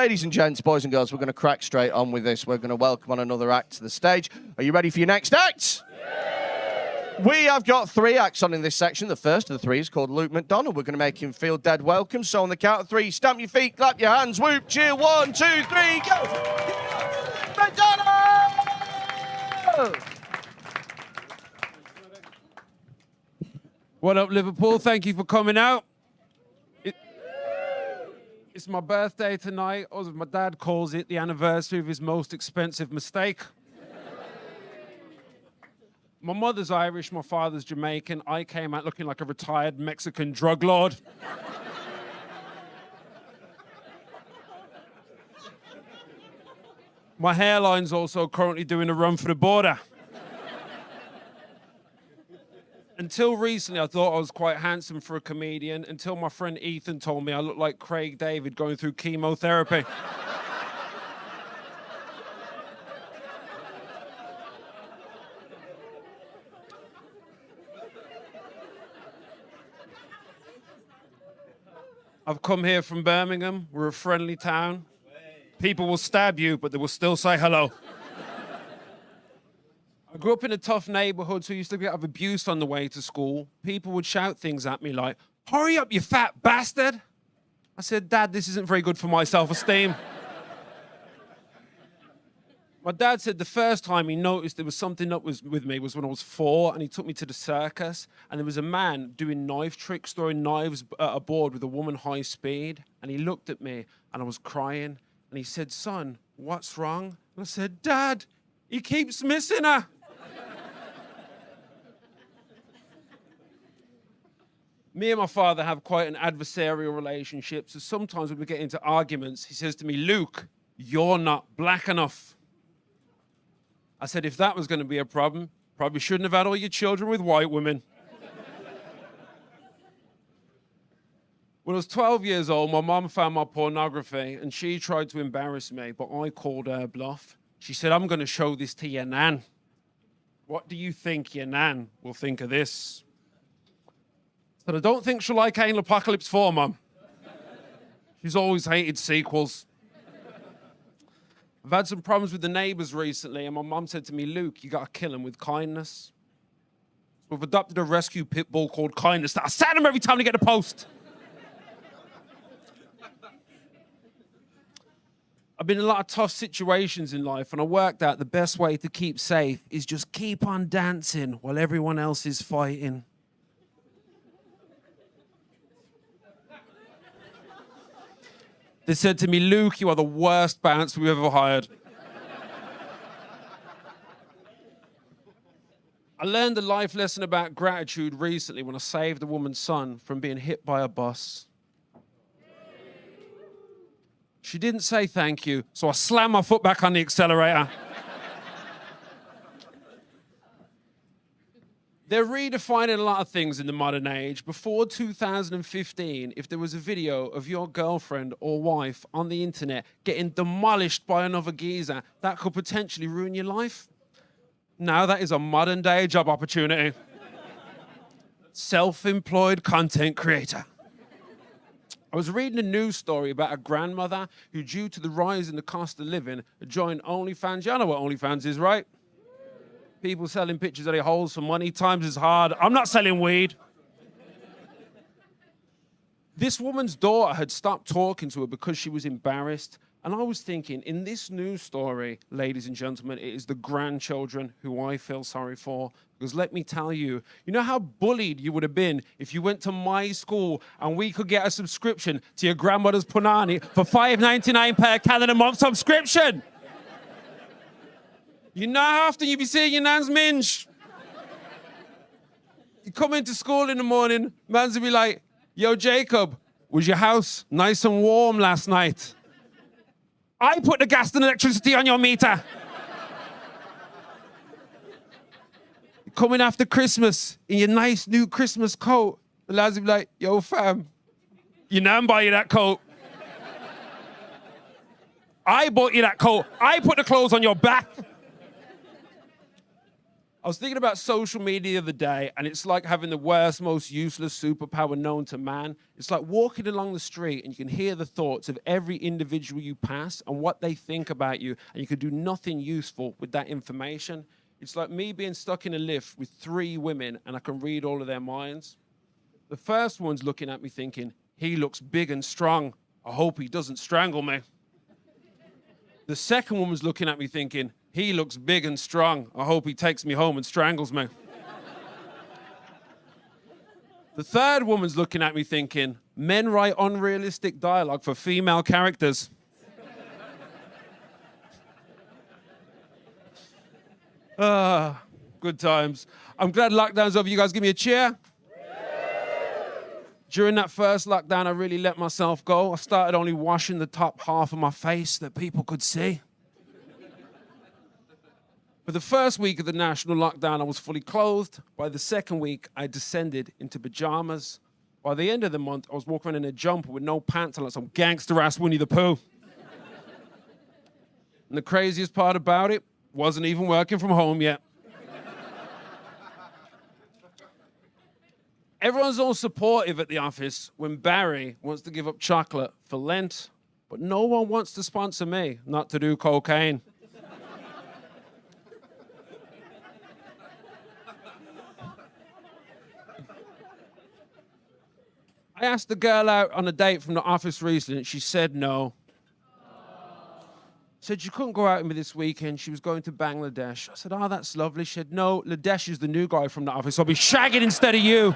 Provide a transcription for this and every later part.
Ladies and gents, boys and girls, we're going to crack straight on with this. We're going to welcome on another act to the stage. Are you ready for your next act? Yeah. We have got 3 acts on in this section. The first of the 3 is called Luke McDonnell. We're going to make him feel dead welcome. So on the count of 3, stamp your feet, clap your hands, whoop, cheer. 1, 2, 3, go! McDonnell! What up, Liverpool? Thank you for coming out. It's my birthday tonight, or as my dad calls it, the anniversary of his most expensive mistake. My mother's Irish, my father's Jamaican. I came out looking like a retired Mexican drug lord. My hairline's also currently doing a run for the border. Until recently, I thought I was quite handsome for a comedian, until my friend Ethan told me I looked like Craig David going through chemotherapy. I've come here from Birmingham. We're a friendly town. People will stab you, but they will still say hello. I grew up in a tough neighborhood, so I used to get abuse on the way to school. People would shout things at me like, "Hurry up, you fat bastard." I said, "Dad, this isn't very good for my self-esteem." My dad said the first time he noticed there was something up with me was when I was 4, and he took me to the circus, and there was a man doing knife tricks, throwing knives at a board with a woman high speed, and he looked at me, and I was crying, and he said, "Son, what's wrong?" And I said, "Dad, he keeps missing her." Me and my father have quite an adversarial relationship, so sometimes when we get into arguments, he says to me, "Luke, you're not black enough." I said, if that was going to be a problem, probably shouldn't have had all your children with white women. When I was 12 years old, my mum found my pornography, and she tried to embarrass me, but I called her bluff. She said, "I'm going to show this to your nan." What do you think your nan will think of this? But I don't think she'll like Anal Apocalypse 4, Mum. She's always hated sequels. I've had some problems with the neighbors recently, and my mum said to me, "Luke, you got to kill them with kindness." So I've adopted a rescue pit bull called Kindness that I sat him every time to get the post. I've been in a lot of tough situations in life, and I worked out the best way to keep safe is just keep on dancing while everyone else is fighting. They said to me, "Luke, you are the worst bouncer we've ever hired." I learned a life lesson about gratitude recently when I saved a woman's son from being hit by a bus. She didn't say thank you, so I slammed my foot back on the accelerator. They're redefining a lot of things in the modern age. Before 2015, if there was a video of your girlfriend or wife on the internet getting demolished by another geezer, that could potentially ruin your life. Now that is a modern day job opportunity. Self-employed content creator. I was reading a news story about a grandmother who, due to the rise in the cost of living, joined OnlyFans. You know what OnlyFans is, right? People selling pictures of their holes for money. Times is hard. I'm not selling weed. This woman's daughter had stopped talking to her because she was embarrassed. And I was thinking, in this news story, ladies and gentlemen, it is the grandchildren who I feel sorry for. Because let me tell you, you know how bullied you would have been if you went to my school and we could get a subscription to your grandmother's punani for $5.99 per calendar month subscription? You know how often you be seeing your nan's minge? You come into school in the morning, man's will be like, "Yo, Jacob, was your house nice and warm last night?" "I put the gas and electricity on your meter." You come in after Christmas in your nice new Christmas coat. The lads will be like, "Yo, fam, your nan buy you that coat." "I bought you that coat. I put the clothes on your back." I was thinking about social media the other day, and it's like having the worst, most useless superpower known to man. It's like walking along the street, and you can hear the thoughts of every individual you pass and what they think about you, and you can do nothing useful with that information. It's like me being stuck in a lift with 3 women, and I can read all of their minds. The first one's looking at me thinking, he looks big and strong. I hope he doesn't strangle me. The second woman's looking at me thinking, he looks big and strong. I hope he takes me home and strangles me. The third woman's looking at me thinking, men write unrealistic dialogue for female characters. Good times. I'm glad lockdown's over. You guys give me a cheer. During that first lockdown, I really let myself go. I started only washing the top half of my face that people could see. For the first week of the national lockdown, I was fully clothed. By the second week, I descended into pajamas. By the end of the month, I was walking around in a jumper with no pants on like some gangster-ass Winnie the Pooh. And the craziest part about it, wasn't even working from home yet. Everyone's all supportive at the office when Barry wants to give up chocolate for Lent, but no one wants to sponsor me not to do cocaine. I asked the girl out on a date from the office recently, and she said no. Said she couldn't go out with me this weekend. She was going to Bangladesh. I said, oh, that's lovely. She said, no, Ladesh is the new guy from the office. I'll be shagging instead of you.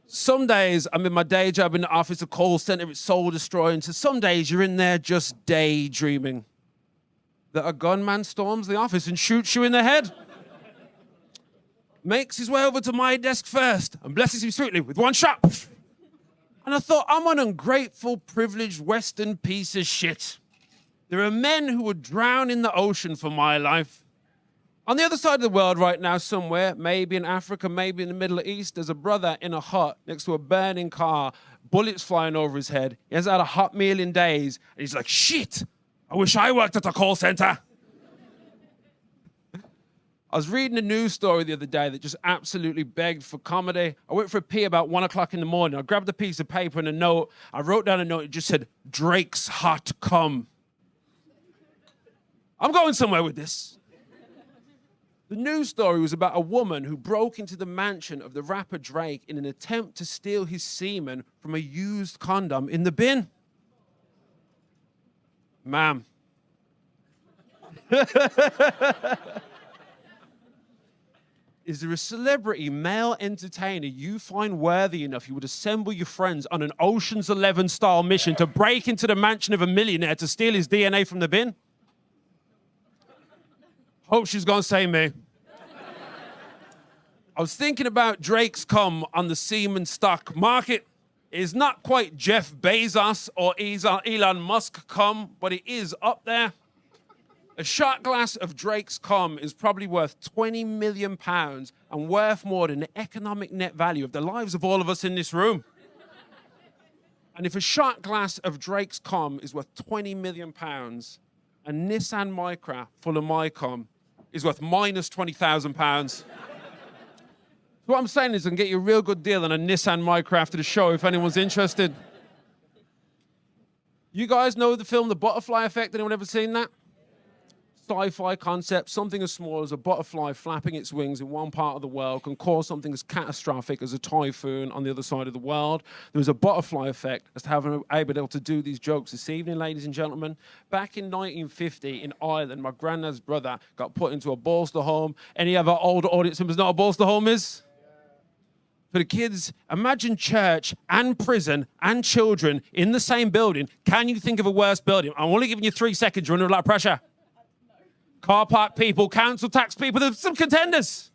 Some days I'm in my day job in the office, a call center, it's soul destroying. So some days you're in there just daydreaming that a gunman storms the office and shoots you in the head. Makes his way over to my desk first and blesses him sweetly with one shot. And I thought, I'm an ungrateful, privileged Western piece of shit. There are men who would drown in the ocean for my life. On the other side of the world right now somewhere, maybe in Africa, maybe in the Middle East, there's a brother in a hut next to a burning car, bullets flying over his head. He hasn't had a hot meal in days. And he's like, shit, I wish I worked at a call center. I was reading a news story the other day that just absolutely begged for comedy. I went for a pee about 1 o'clock in the morning. I grabbed a piece of paper and a note. I wrote down a note. It just said, Drake's hot cum. I'm going somewhere with this. The news story was about a woman who broke into the mansion of the rapper Drake in an attempt to steal his semen from a used condom in the bin. Ma'am. Is there a celebrity male entertainer you find worthy enough you would assemble your friends on an Ocean's 11 style mission to break into the mansion of a millionaire to steal his DNA from the bin? Hope she's gonna say me. I was thinking about Drake's cum on the semen stock market. It is not quite Jeff Bezos or Elon Musk cum, but it is up there. A shot glass of Drake's cum is probably worth £20 million and worth more than the economic net value of the lives of all of us in this room. And if a shot glass of Drake's cum is worth £20 million, a Nissan Micra full of my cum is worth minus £20,000. So what I'm saying is I can get you a real good deal on a Nissan Micra after the show if anyone's interested. You guys know the film The Butterfly Effect? Anyone ever seen that? Sci-fi concept, something as small as a butterfly flapping its wings in one part of the world can cause something as catastrophic as a typhoon on the other side of the world. There was a butterfly effect as to how I'm able to do these jokes this evening, ladies and gentlemen. Back in 1950 in Ireland, my granddad's brother got put into a bolster home. Any other older audience members know what a bolster home is? For the kids, imagine church and prison and children in the same building. Can you think of a worse building? I'm only giving you 3 seconds. You're under a lot of pressure. Car park people, council tax people, there's some contenders.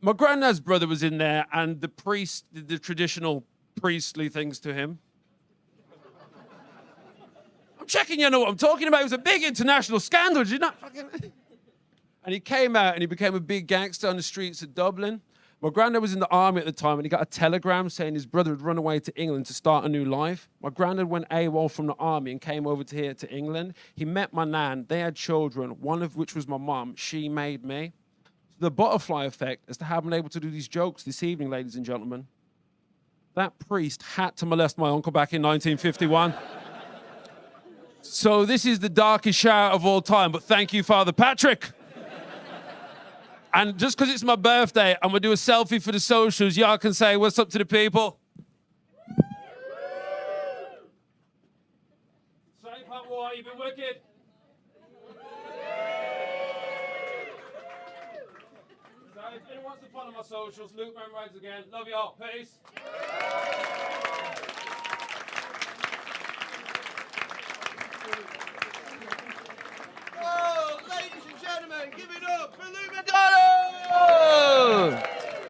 My granddad's brother was in there and the priest did the traditional priestly things to him. I'm checking you know what I'm talking about. It was a big international scandal, did you not? And he came out and he became a big gangster on the streets of Dublin. My granddad was in the army at the time, and he got a telegram saying his brother had run away to England to start a new life. My granddad went AWOL from the army and came over to here to England. He met my nan. They had children, one of which was my mum. She made me. The butterfly effect as to how I'm able to do these jokes this evening, ladies and gentlemen. That priest had to molest my uncle back in 1951. So this is the darkest shower of all time, but thank you, Father Patrick. And just because it's my birthday, I'm going to do a selfie for the socials. Y'all can say what's up to the people. Safe hot water, you've been wicked. So if anyone wants to follow my socials, Luke Memorize again. Love y'all. Peace.